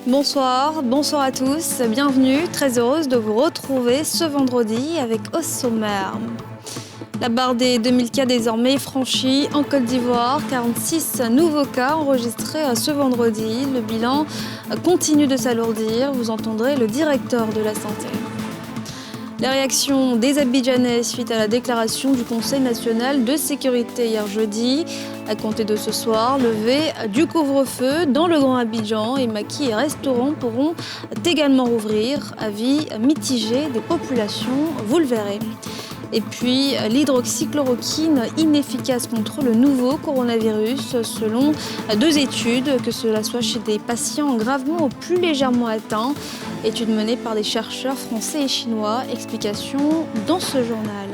Bonsoir à tous, bienvenue, très heureuse de vous retrouver ce vendredi avec au sommaire. La barre des 2000 cas désormais franchie en Côte d'Ivoire, 46 nouveaux cas enregistrés ce vendredi. Le bilan continue de s'alourdir, vous entendrez le directeur de la santé. Les réactions des Abidjanais suite à la déclaration du Conseil national de sécurité hier jeudi. À compter de ce soir, levée du couvre-feu dans le Grand Abidjan et maquis et restaurants pourront également rouvrir. Avis mitigé des populations, vous le verrez. Et puis, l'hydroxychloroquine inefficace contre le nouveau coronavirus, selon 2 études, que cela soit chez des patients gravement ou plus légèrement atteints. Étude menée par des chercheurs français et chinois. Explication dans ce journal.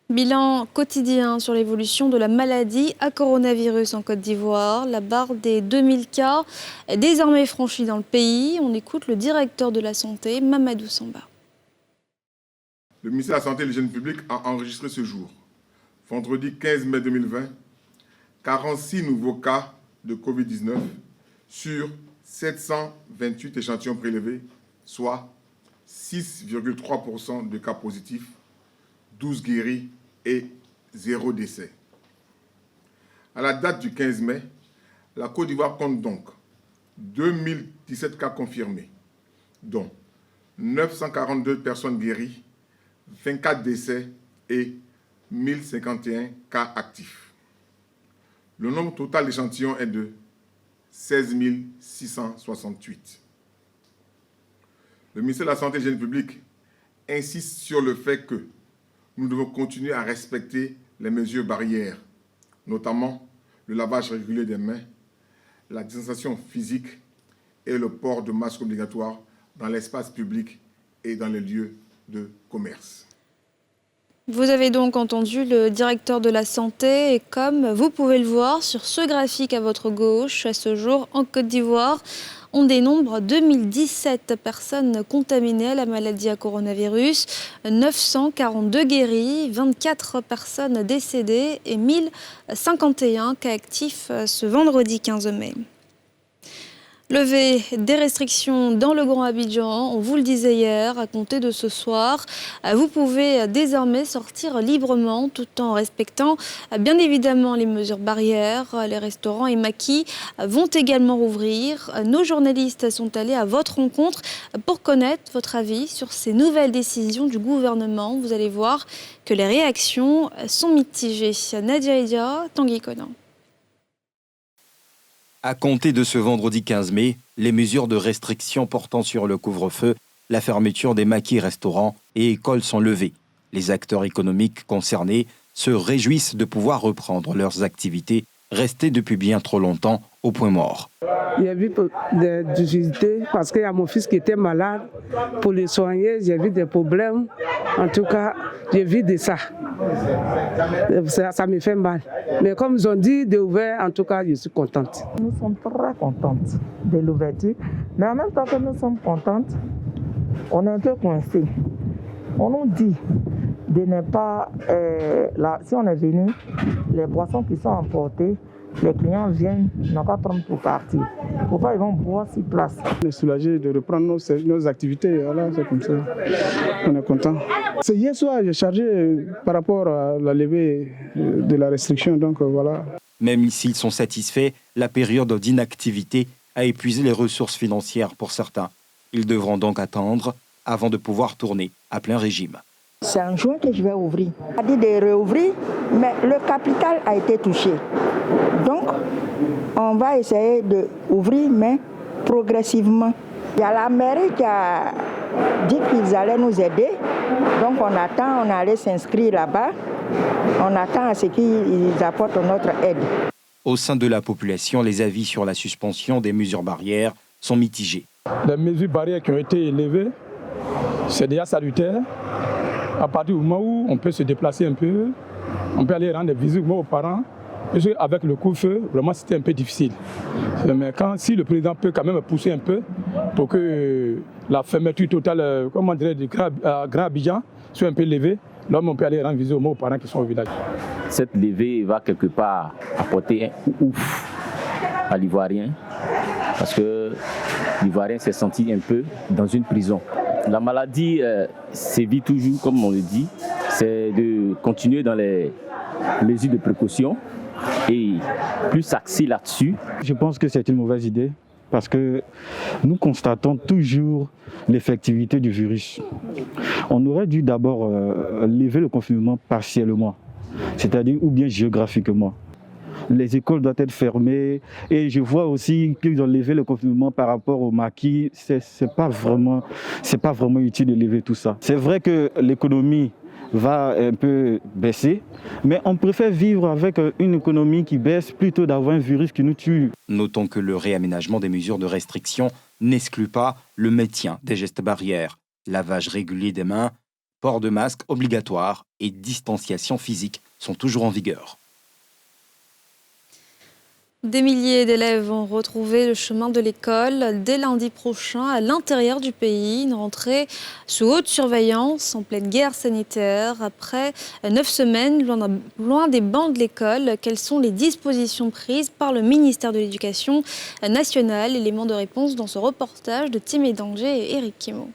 Bilan quotidien sur l'évolution de la maladie à coronavirus en Côte d'Ivoire. La barre des 2000 cas est désormais franchie dans le pays. On écoute le directeur de la santé, Mamadou Samba. Le ministère de la Santé et de l'Hygiène publique a enregistré ce jour, vendredi 15 mai 2020, 46 nouveaux cas de Covid-19 sur 728 échantillons prélevés, soit 6,3% de cas positifs, 12 guéris et 0 décès. À la date du 15 mai, la Côte d'Ivoire compte donc 2017 cas confirmés, dont 942 personnes guéries, 24 décès et 1051 cas actifs. Le nombre total d'échantillons est de 16 668. Le ministère de la Santé et de l'Hygiène publique insiste sur le fait que nous devons continuer à respecter les mesures barrières, notamment le lavage régulier des mains, la distanciation physique et le port de masques obligatoires dans l'espace public et dans les lieux de commerce. Vous avez donc entendu le directeur de la santé et comme vous pouvez le voir sur ce graphique à votre gauche, à ce jour en Côte d'Ivoire, on dénombre 2017 personnes contaminées à la maladie à coronavirus, 942 guéris, 24 personnes décédées et 1051 cas actifs ce vendredi 15 mai. Levée des restrictions dans le Grand Abidjan, on vous le disait hier, à compter de ce soir. Vous pouvez désormais sortir librement tout en respectant bien évidemment les mesures barrières. Les restaurants et maquis vont également rouvrir. Nos journalistes sont allés à votre rencontre pour connaître votre avis sur ces nouvelles décisions du gouvernement. Vous allez voir que les réactions sont mitigées. Nadia Edia, Tanguy Conan. À compter de ce vendredi 15 mai, les mesures de restriction portant sur le couvre-feu, la fermeture des maquis, restaurants et écoles sont levées. Les acteurs économiques concernés se réjouissent de pouvoir reprendre leurs activités restées depuis bien trop longtemps au point mort. J'ai vu des difficultés parce qu'il y a mon fils qui était malade. Pour le soigner, j'ai vu des problèmes. En tout cas, j'ai vu de ça. Ça me fait mal. Mais comme ils ont dit d'ouvrir, en tout cas, je suis contente. Nous sommes très contentes de l'ouverture. Mais en même temps que nous sommes contentes, on est un peu coincés. On nous dit de ne pas... si on est venu, les boissons qui sont emportées, les clients viennent, n'ont pas prendre pour partir. Pourquoi ils vont boire sur place? On est soulagé de reprendre nos activités. Voilà, c'est comme ça. On est content. C'est hier soir, j'ai chargé par rapport à la levée de la restriction. Donc voilà. Même s'ils sont satisfaits, la période d'inactivité a épuisé les ressources financières pour certains. Ils devront donc attendre avant de pouvoir tourner à plein régime. C'est en juin que je vais ouvrir. On a dit de réouvrir, mais le capital a été touché. Donc, on va essayer d'ouvrir, mais progressivement. Il y a la mairie qui a dit qu'ils allaient nous aider. Donc, on attend, on allait s'inscrire là-bas. On attend à ce qu'ils apportent notre aide. Au sein de la population, les avis sur la suspension des mesures barrières sont mitigés. Les mesures barrières qui ont été élevées, c'est déjà salutaire. À partir du moment où on peut se déplacer un peu, on peut aller rendre des visites aux parents. Avec le coup-feu, vraiment c'était un peu difficile. Mais si le président peut quand même pousser un peu pour que la fermeture totale, du Grand Abidjan soit un peu levée, là on peut aller rendre visite aux parents qui sont au village. Cette levée va quelque part apporter un ouf à l'Ivoirien parce que l'Ivoirien s'est senti un peu dans une prison. La maladie sévit toujours, comme on le dit, c'est de continuer dans les mesures de précaution et plus s'axer là-dessus. Je pense que c'est une mauvaise idée parce que nous constatons toujours l'effectivité du virus. On aurait dû d'abord lever le confinement partiellement, c'est-à-dire ou bien géographiquement. Les écoles doivent être fermées et je vois aussi qu'ils ont levé le confinement par rapport au maquis. C'est pas vraiment utile de lever tout ça. C'est vrai que l'économie va un peu baisser, mais on préfère vivre avec une économie qui baisse plutôt d'avoir un virus qui nous tue. Notons que le réaménagement des mesures de restriction n'exclut pas le maintien des gestes barrières, lavage régulier des mains, port de masque obligatoire et distanciation physique sont toujours en vigueur. Des milliers d'élèves vont retrouver le chemin de l'école dès lundi prochain à l'intérieur du pays. Une rentrée sous haute surveillance en pleine guerre sanitaire. Après 9 semaines loin des bancs de l'école, quelles sont les dispositions prises par le ministère de l'Éducation nationale? Élément de réponse dans ce reportage de Timé Danger et Eric Kimo.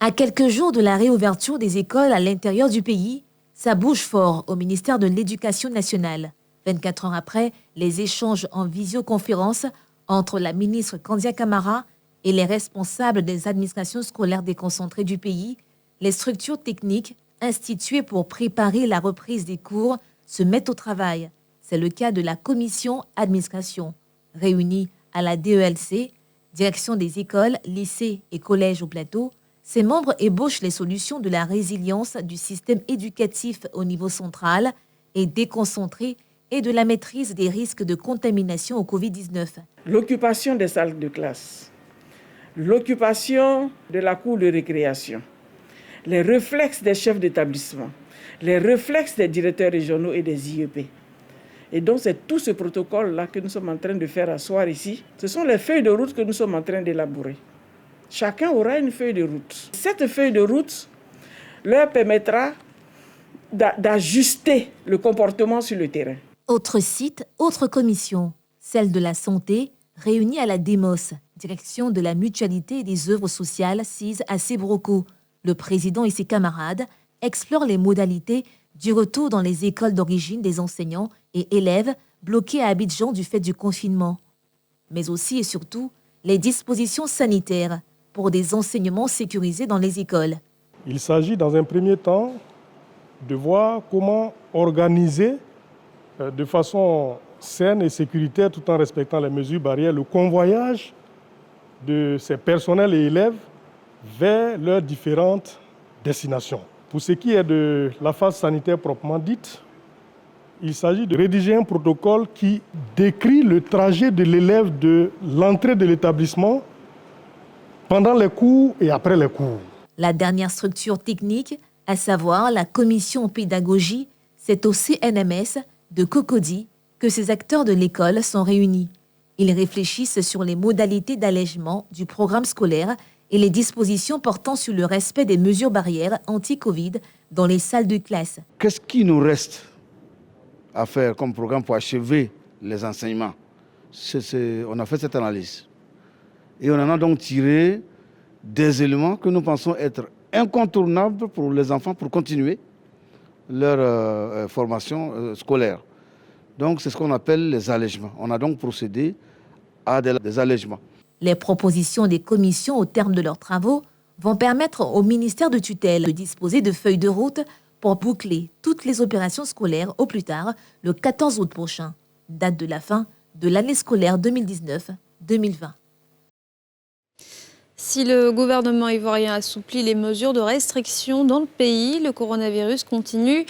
À quelques jours de la réouverture des écoles à l'intérieur du pays, ça bouge fort au ministère de l'Éducation nationale. 24 heures après, les échanges en visioconférence entre la ministre Kandia Camara et les responsables des administrations scolaires déconcentrées du pays, les structures techniques instituées pour préparer la reprise des cours se mettent au travail. C'est le cas de la commission administration, réunie à la DELC, direction des écoles, lycées et collèges au plateau. Ses membres ébauchent les solutions de la résilience du système éducatif au niveau central et déconcentré et de la maîtrise des risques de contamination au Covid-19. L'occupation des salles de classe, l'occupation de la cour de récréation, les réflexes des chefs d'établissement, les réflexes des directeurs régionaux et des IEP. Et donc c'est tout ce protocole-là que nous sommes en train de faire asseoir ici. Ce sont les feuilles de route que nous sommes en train d'élaborer. Chacun aura une feuille de route. Cette feuille de route leur permettra d'ajuster le comportement sur le terrain. Autre site, autre commission, celle de la santé, réunie à la DEMOS, direction de la mutualité et des œuvres sociales CIS à Sébroco. Le président et ses camarades explorent les modalités du retour dans les écoles d'origine des enseignants et élèves bloqués à Abidjan du fait du confinement. Mais aussi et surtout, les dispositions sanitaires pour des enseignements sécurisés dans les écoles. Il s'agit dans un premier temps de voir comment organiser de façon saine et sécuritaire, tout en respectant les mesures barrières, le convoyage de ces personnels et élèves vers leurs différentes destinations. Pour ce qui est de la phase sanitaire proprement dite, il s'agit de rédiger un protocole qui décrit le trajet de l'élève de l'entrée de l'établissement pendant les cours et après les cours. La dernière structure technique, à savoir la commission pédagogie, c'est au CNMS de Cocody que ces acteurs de l'école sont réunis. Ils réfléchissent sur les modalités d'allègement du programme scolaire et les dispositions portant sur le respect des mesures barrières anti-Covid dans les salles de classe. Qu'est-ce qui nous reste à faire comme programme pour achever les enseignements? On a fait cette analyse. Et on en a donc tiré des éléments que nous pensons être incontournables pour les enfants pour continuer leur formation scolaire. Donc c'est ce qu'on appelle les allègements. On a donc procédé à des allègements. Les propositions des commissions au terme de leurs travaux vont permettre au ministère de tutelle de disposer de feuilles de route pour boucler toutes les opérations scolaires au plus tard le 14 août prochain, date de la fin de l'année scolaire 2019-2020. Si le gouvernement ivoirien assouplit les mesures de restriction dans le pays, le coronavirus continue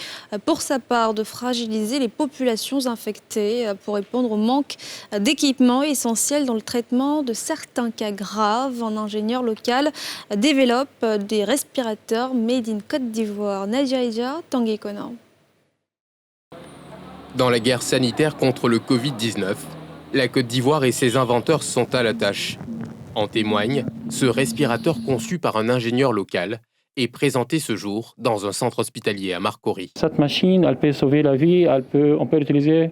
pour sa part de fragiliser les populations infectées pour répondre au manque d'équipements essentiels dans le traitement de certains cas graves. Un ingénieur local développe des respirateurs made in Côte d'Ivoire. Nadia Eja, Tanguy Conan. Dans la guerre sanitaire contre le Covid-19, la Côte d'Ivoire et ses inventeurs sont à la tâche. En témoigne ce respirateur conçu par un ingénieur local est présentée ce jour dans un centre hospitalier à Marcory. Cette machine, elle peut sauver la vie, on peut l'utiliser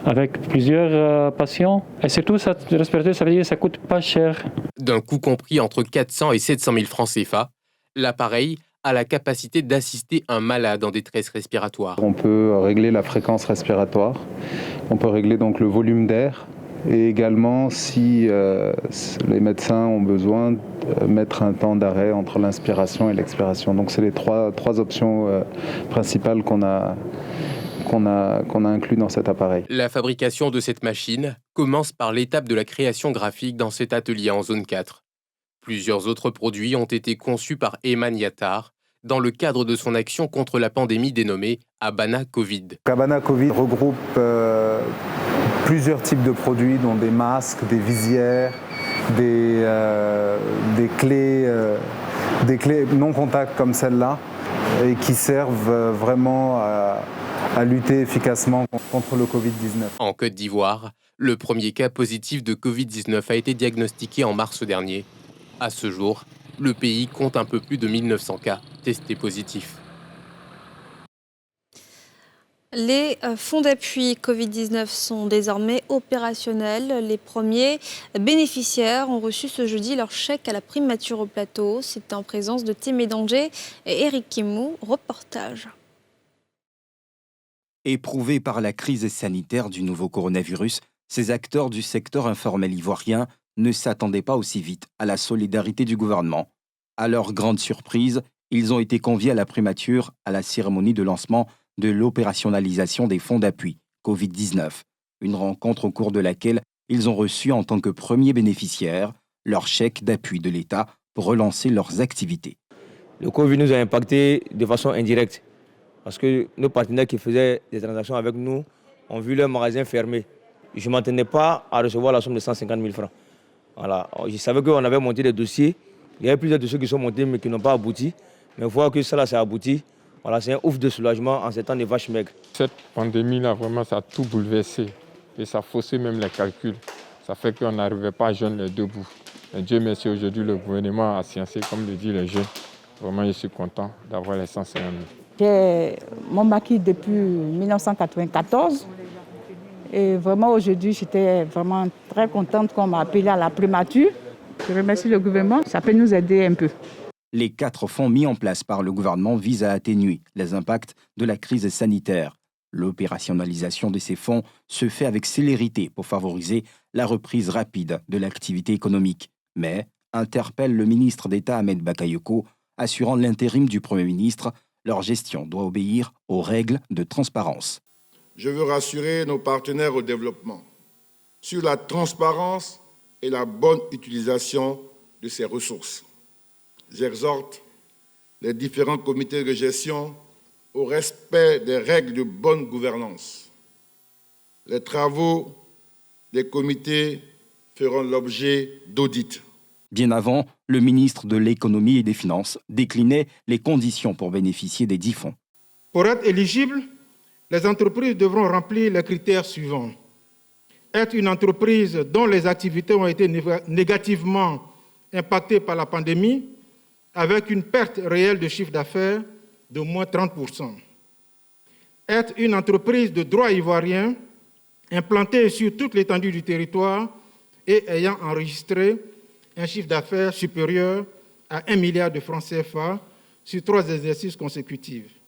avec plusieurs patients. Et surtout, cette respirateur, ça veut dire que ça ne coûte pas cher. D'un coût compris entre 400 et 700 000 francs CFA, l'appareil a la capacité d'assister un malade en détresse respiratoire. On peut régler la fréquence respiratoire, on peut régler donc le volume d'air et également si les médecins ont besoin de mettre un temps d'arrêt entre l'inspiration et l'expiration. Donc c'est les trois options principales qu'on a inclus dans cet appareil. La fabrication de cette machine commence par l'étape de la création graphique dans cet atelier en zone 4. Plusieurs autres produits ont été conçus par Eman Yattar dans le cadre de son action contre la pandémie dénommée Habana Covid. Habana Covid regroupe plusieurs types de produits, dont des masques, des visières, des clés non contact comme celle-là, et qui servent vraiment à lutter efficacement contre le Covid-19. En Côte d'Ivoire, le premier cas positif de Covid-19 a été diagnostiqué en mars dernier. À ce jour, le pays compte un peu plus de 1900 cas testés positifs. Les fonds d'appui Covid-19 sont désormais opérationnels. Les premiers bénéficiaires ont reçu ce jeudi leur chèque à la primature au plateau. C'était en présence de Timé Danger et Eric Kimou. Reportage. Éprouvés par la crise sanitaire du nouveau coronavirus, ces acteurs du secteur informel ivoirien ne s'attendaient pas aussi vite à la solidarité du gouvernement. À leur grande surprise, ils ont été conviés à la primature à la cérémonie de lancement de l'opérationnalisation des fonds d'appui Covid-19, une rencontre au cours de laquelle ils ont reçu en tant que premiers bénéficiaires leur chèque d'appui de l'État pour relancer leurs activités. Le Covid nous a impactés de façon indirecte parce que nos partenaires qui faisaient des transactions avec nous ont vu leur magasin fermé. Je ne m'attendais pas à recevoir la somme de 150 000 francs. Voilà. Je savais qu'on avait monté des dossiers. Il y avait plusieurs dossiers qui sont montés mais qui n'ont pas abouti. Mais voir que ça a abouti, voilà, c'est un ouf de soulagement en ces temps de vaches maigres. Cette pandémie-là, vraiment, ça a tout bouleversé. Et ça a faussé même les calculs. Ça fait qu'on n'arrivait pas à joindre les deux bouts. Mais Dieu merci, aujourd'hui, le gouvernement a sciencé, comme le dit les jeunes. Vraiment, je suis content d'avoir les 150 000. J'ai mon maquis depuis 1994. Et vraiment, aujourd'hui, j'étais vraiment très contente qu'on m'a appelé à la primature. Je remercie le gouvernement, ça peut nous aider un peu. Les 4 fonds mis en place par le gouvernement visent à atténuer les impacts de la crise sanitaire. L'opérationnalisation de ces fonds se fait avec célérité pour favoriser la reprise rapide de l'activité économique, mais interpelle le ministre d'État Ahmed Bakayoko, assurant l'intérim du Premier ministre, leur gestion doit obéir aux règles de transparence. Je veux rassurer nos partenaires au développement sur la transparence et la bonne utilisation de ces ressources. J'exhorte les différents comités de gestion au respect des règles de bonne gouvernance. Les travaux des comités feront l'objet d'audits. Bien avant, le ministre de l'Économie et des Finances déclinait les conditions pour bénéficier des 10 fonds. Pour être éligibles, les entreprises devront remplir les critères suivants. Être une entreprise dont les activités ont été négativement impactées par la pandémie, avec une perte réelle de chiffre d'affaires de moins 30%. Être une entreprise de droit ivoirien, implantée sur toute l'étendue du territoire et ayant enregistré un chiffre d'affaires supérieur à 1 milliard de francs CFA sur 3 exercices consécutifs.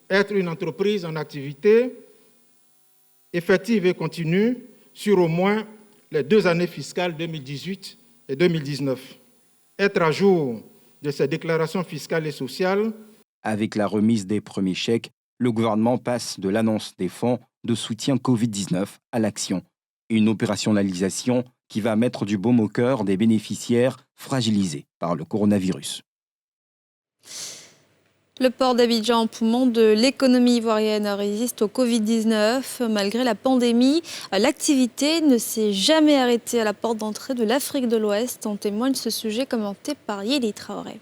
Être une entreprise en activité effective et continue sur au moins les 2 années fiscales 2018 et 2019. Être à jour de ses déclarations fiscales et sociales. Avec la remise des premiers chèques, le gouvernement passe de l'annonce des fonds de soutien Covid-19 à l'action. Une opérationnalisation qui va mettre du baume au cœur des bénéficiaires fragilisés par le coronavirus. Le port d'Abidjan, poumon de l'économie ivoirienne, résiste au Covid-19. Malgré la pandémie, l'activité ne s'est jamais arrêtée à la porte d'entrée de l'Afrique de l'Ouest. En témoigne ce sujet commenté par Yéli Traoré.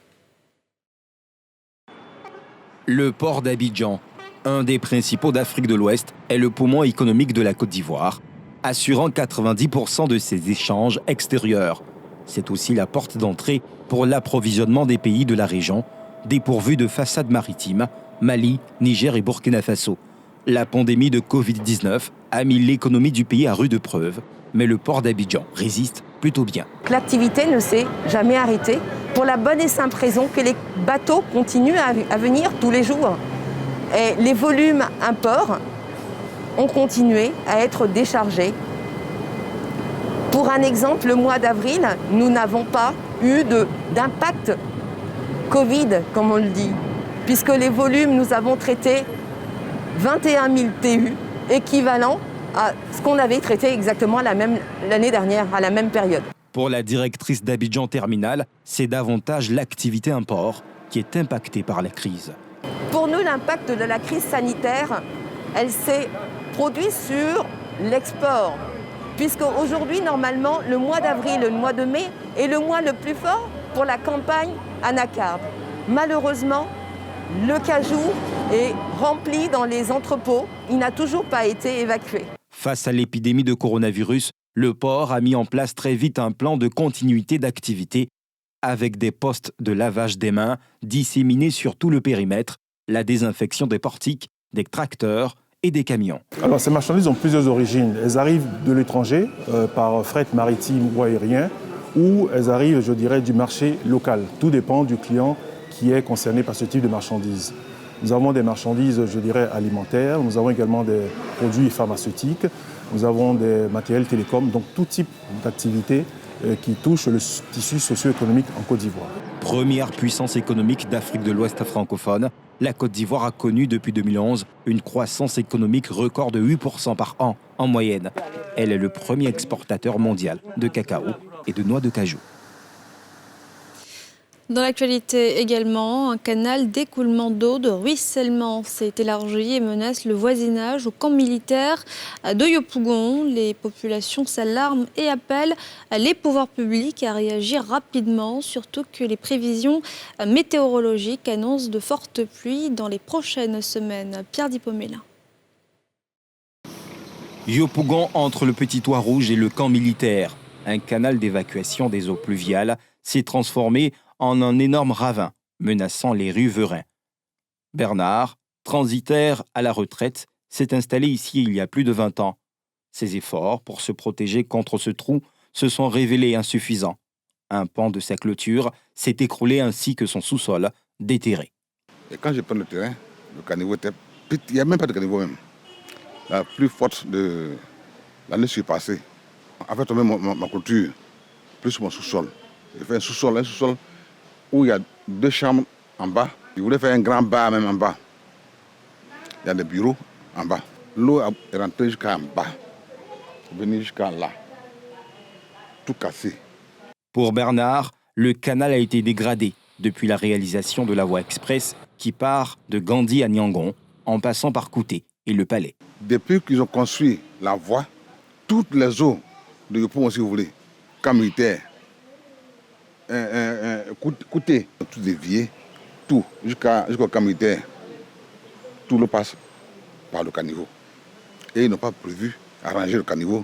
Le port d'Abidjan, un des principaux d'Afrique de l'Ouest, est le poumon économique de la Côte d'Ivoire, assurant 90% de ses échanges extérieurs. C'est aussi la porte d'entrée pour l'approvisionnement des pays de la région, dépourvues de façade maritime, Mali, Niger et Burkina Faso. La pandémie de Covid-19 a mis l'économie du pays à rude épreuve, mais le port d'Abidjan résiste plutôt bien. L'activité ne s'est jamais arrêtée pour la bonne et simple raison que les bateaux continuent à venir tous les jours. Et les volumes imports ont continué à être déchargés. Pour un exemple, le mois d'avril, nous n'avons pas eu d'impact Covid, comme on le dit, puisque les volumes, nous avons traité 21 000 TU, équivalent à ce qu'on avait traité exactement l'année dernière, à la même période. Pour la directrice d'Abidjan Terminal, c'est davantage l'activité import qui est impactée par la crise. Pour nous, l'impact de la crise sanitaire, elle s'est produite sur l'export, puisque aujourd'hui, normalement, le mois d'avril, le mois de mai est le mois le plus fort pour la campagne anacarde. Malheureusement, le cajou est rempli dans les entrepôts. Il n'a toujours pas été évacué. Face à l'épidémie de coronavirus, le port a mis en place très vite un plan de continuité d'activité avec des postes de lavage des mains disséminés sur tout le périmètre, la désinfection des portiques, des tracteurs et des camions. Alors ces marchandises ont plusieurs origines. Elles arrivent de l'étranger par fret maritime ou aérien, ou elles arrivent, je dirais, du marché local. Tout dépend du client qui est concerné par ce type de marchandises. Nous avons des marchandises, je dirais, alimentaires, nous avons également des produits pharmaceutiques, nous avons des matériels télécoms, donc tout type d'activité qui touche le tissu socio-économique en Côte d'Ivoire. Première puissance économique d'Afrique de l'Ouest francophone, la Côte d'Ivoire a connu depuis 2011 une croissance économique record de 8% par an en moyenne. Elle est le premier exportateur mondial de cacao et de noix de cajou. Dans l'actualité également, un canal d'écoulement d'eau de ruissellement s'est élargi et menace le voisinage au camp militaire de Yopougon. Les populations s'alarment et appellent les pouvoirs publics à réagir rapidement, surtout que les prévisions météorologiques annoncent de fortes pluies dans les prochaines semaines. Pierre Dipomela. Yopougon entre le Petit Toit Rouge et le camp militaire. Un canal d'évacuation des eaux pluviales s'est transformé en un énorme ravin menaçant les riverains. Bernard, transitaire à la retraite, s'est installé ici il y a plus de 20 ans. Ses efforts pour se protéger contre ce trou se sont révélés insuffisants. Un pan de sa clôture s'est écroulé ainsi que son sous-sol déterré. Et quand je prends le terrain, le caniveau était petit, il n'y a même pas de caniveau même. La plus forte de l'année surpassée a fait tomber ma clôture, plus mon sous-sol. J'ai fait un sous-sol où il y a 2 chambres en bas. Je voulais faire un grand bar même en bas. Il y a des bureaux en bas. L'eau est rentrée jusqu'en bas, venue jusqu'à là. Tout cassé. Pour Bernard, le canal a été dégradé depuis la réalisation de la voie express qui part de Gandhi à Niangon en passant par Kouté et le Palais. Depuis qu'ils ont construit la voie, toutes les eaux de Yopougon, si vous voulez, camp militaire, Kouté, tout dévié, tout, jusqu'au camp militaire, tout le passe par le caniveau. Et ils n'ont pas prévu arranger le caniveau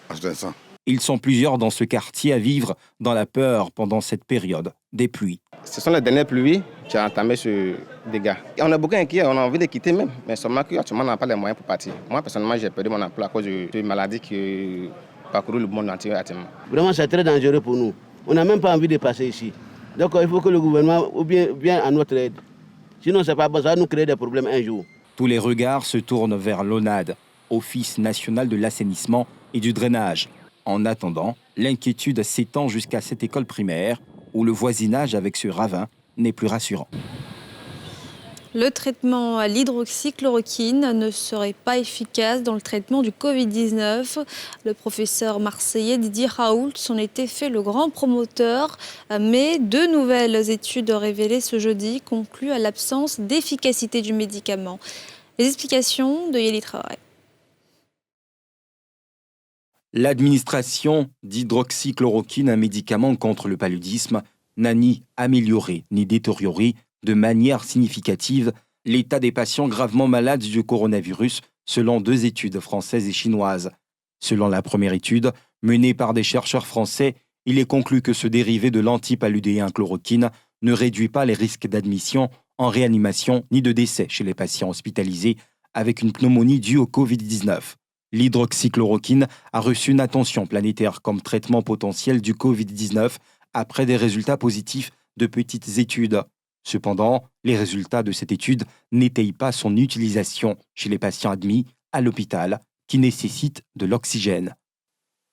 en ce instant. Ils sont plusieurs dans ce quartier à vivre dans la peur pendant cette période des pluies. Ce sont les dernières pluies qui ont entamé ce dégât. Et on est beaucoup inquiets, on a envie de quitter même, mais seulement qu'actuellement on n'a pas les moyens pour partir. Moi personnellement j'ai perdu mon emploi à cause de maladie qui parcourt le monde entier actuellement. Vraiment c'est très dangereux pour nous. On n'a même pas envie de passer ici. Donc il faut que le gouvernement vienne à notre aide. Sinon c'est pas bon, ça va nous créer des problèmes un jour. Tous les regards se tournent vers l'ONAD, Office national de l'assainissement et du drainage. En attendant, l'inquiétude s'étend jusqu'à cette école primaire où le voisinage avec ce ravin n'est plus rassurant. Le traitement à l'hydroxychloroquine ne serait pas efficace dans le traitement du Covid-19. Le professeur marseillais Didier Raoult s'en était fait le grand promoteur, mais 2 nouvelles études révélées ce jeudi concluent à l'absence d'efficacité du médicament. Les explications de Yéli Traoré. L'administration d'hydroxychloroquine, un médicament contre le paludisme, n'a ni amélioré ni détérioré de manière significative l'état des patients gravement malades du coronavirus, selon 2 études françaises et chinoises. Selon la première étude, menée par des chercheurs français, il est conclu que ce dérivé de l'antipaludéen chloroquine ne réduit pas les risques d'admission en réanimation ni de décès chez les patients hospitalisés avec une pneumonie due au Covid-19. L'hydroxychloroquine a reçu une attention planétaire comme traitement potentiel du Covid-19 après des résultats positifs de petites études. Cependant, les résultats de cette étude n'étayent pas son utilisation chez les patients admis à l'hôpital qui nécessitent de l'oxygène.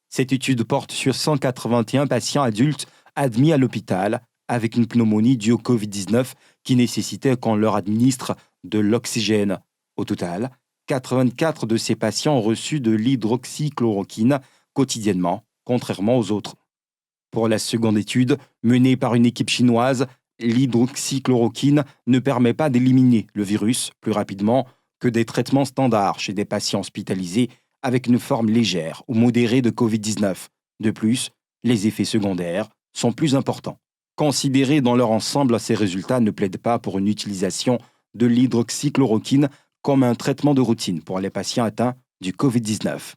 Cette étude porte sur 181 patients adultes admis à l'hôpital avec une pneumonie due au Covid-19 qui nécessitait qu'on leur administre de l'oxygène. Au total, 84 de ces patients ont reçu de l'hydroxychloroquine quotidiennement, contrairement aux autres. Pour la seconde étude, menée par une équipe chinoise, l'hydroxychloroquine ne permet pas d'éliminer le virus plus rapidement que des traitements standards chez des patients hospitalisés avec une forme légère ou modérée de Covid-19. De plus, les effets secondaires sont plus importants. Considérés dans leur ensemble, ces résultats ne plaident pas pour une utilisation de l'hydroxychloroquine comme un traitement de routine pour les patients atteints du Covid-19.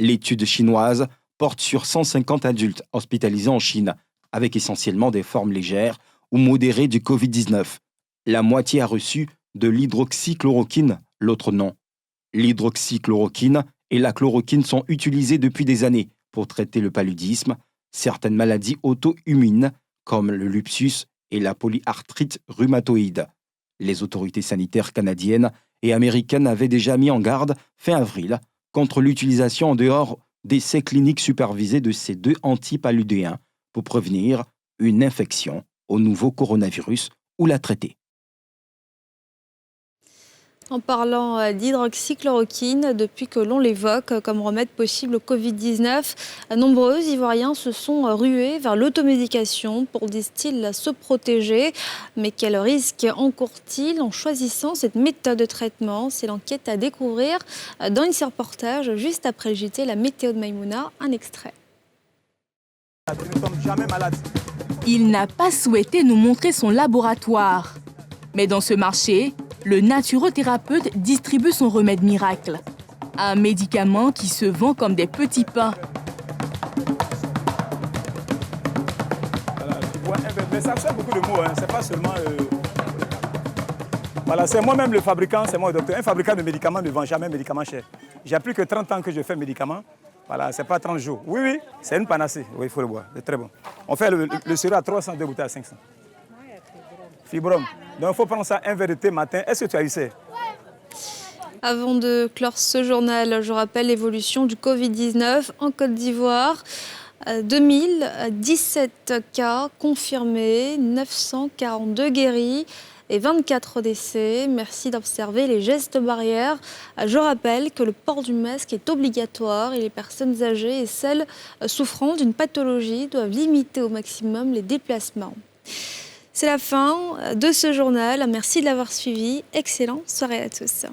L'étude chinoise porte sur 150 adultes hospitalisés en Chine, avec essentiellement des formes légères ou modérées du Covid-19. La moitié a reçu de l'hydroxychloroquine, l'autre non. L'hydroxychloroquine et la chloroquine sont utilisées depuis des années pour traiter le paludisme, certaines maladies auto-immunes comme le lupus et la polyarthrite rhumatoïde. Les autorités sanitaires canadiennes et américaines avaient déjà mis en garde fin avril contre l'utilisation en dehors d'essais cliniques supervisés de ces deux antipaludéens pour prévenir une infection au nouveau coronavirus ou la traiter. En parlant d'hydroxychloroquine, depuis que l'on l'évoque comme remède possible au Covid-19, nombreux Ivoiriens se sont rués vers l'automédication pour, disent-ils, se protéger. Mais quel risque encourt-il en choisissant cette méthode de traitement? C'est l'enquête à découvrir dans ce reportage juste après le JT, la météo de Maïmouna, un extrait. Nous ne sommes jamais malades. Il n'a pas souhaité nous montrer son laboratoire. Mais dans ce marché, le naturothérapeute distribue son remède miracle. Un médicament qui se vend comme des petits pains. Mais ça fait beaucoup de mots, hein. C'est pas seulement... Voilà, c'est moi-même le fabricant, c'est moi le docteur. Un fabricant de médicaments ne vend jamais un médicament cher. J'ai plus que 30 ans que je fais médicaments. Voilà, c'est pas 30 jours. Oui, oui, c'est une panacée. Oui, il faut le boire. C'est très bon. On fait le sirop à 300, 2 bouteilles à 500. Fibrom. Donc il faut prendre ça un verre de thé matin. Est-ce que tu as essayé? Avant de clore ce journal, je rappelle l'évolution du Covid-19 en Côte d'Ivoire. 2017 cas confirmés, 942 guéris et 24 décès. Merci d'observer les gestes barrières. Je rappelle que le port du masque est obligatoire et les personnes âgées et celles souffrant d'une pathologie doivent limiter au maximum les déplacements. C'est la fin de ce journal. Merci de l'avoir suivi. Excellente soirée à tous.